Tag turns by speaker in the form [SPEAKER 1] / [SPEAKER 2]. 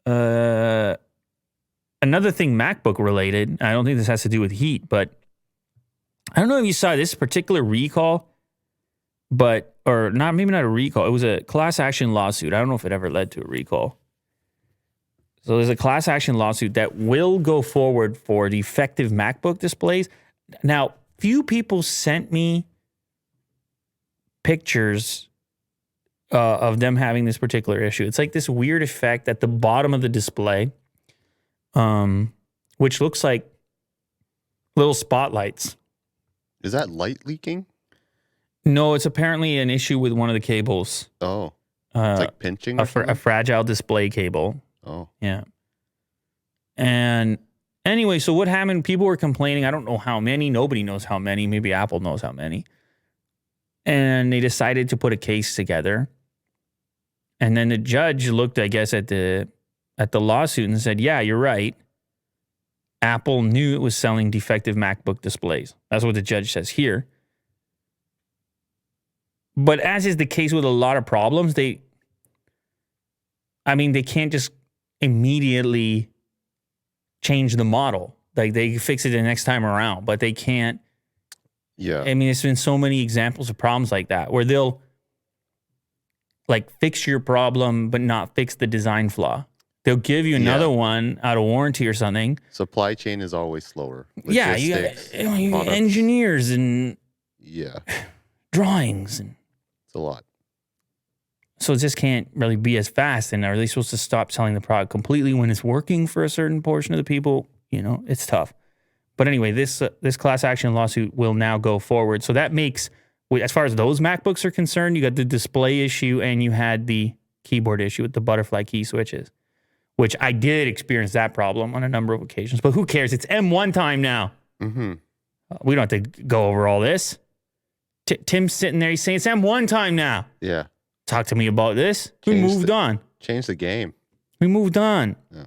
[SPEAKER 1] Another thing MacBook related, I don't think this has to do with heat, but I don't know if you saw this particular recall, or not, maybe not a recall. It was a class action lawsuit. I don't know if it ever led to a recall. So there's a class action lawsuit that will go forward for defective MacBook displays. Now, few people sent me pictures of them having this particular issue. It's like this weird effect at the bottom of the display, which looks like little spotlights.
[SPEAKER 2] Is that light leaking?
[SPEAKER 1] No, it's apparently an issue with one of the cables.
[SPEAKER 2] Oh, it's like pinching or something?
[SPEAKER 1] A fragile display cable.
[SPEAKER 2] Oh.
[SPEAKER 1] Yeah. And anyway, so what happened? People were complaining. I don't know how many. Nobody knows how many. Maybe Apple knows how many. And they decided to put a case together. And then the judge looked, I guess, at the lawsuit and said, yeah, you're right. Apple knew it was selling defective MacBook displays. That's what the judge says here. But as is the case with a lot of problems, they can't just immediately change the model. Like, they fix it the next time around, but they can't.
[SPEAKER 2] Yeah.
[SPEAKER 1] I mean, there's been so many examples of problems like that where they'll like fix your problem, but not fix the design flaw. They'll give you another one out of warranty or something.
[SPEAKER 2] Supply chain is always slower.
[SPEAKER 1] Yeah, you got engineers and drawings, and
[SPEAKER 2] it's a lot.
[SPEAKER 1] So it just can't really be as fast. And are they supposed to stop selling the product completely when it's working for a certain portion of the people? You know, it's tough. But anyway, this class action lawsuit will now go forward. So that makes, as far as those MacBooks are concerned, you got the display issue and you had the keyboard issue with the butterfly key switches, which I did experience that problem on a number of occasions. But who cares? It's M1 time now.
[SPEAKER 2] Mm-hmm.
[SPEAKER 1] We don't have to go over all this. Tim's sitting there. He's saying it's M1 time now.
[SPEAKER 2] Yeah.
[SPEAKER 1] Talk to me about this. We moved on.
[SPEAKER 2] Change the game.
[SPEAKER 1] We moved on.
[SPEAKER 2] Yeah.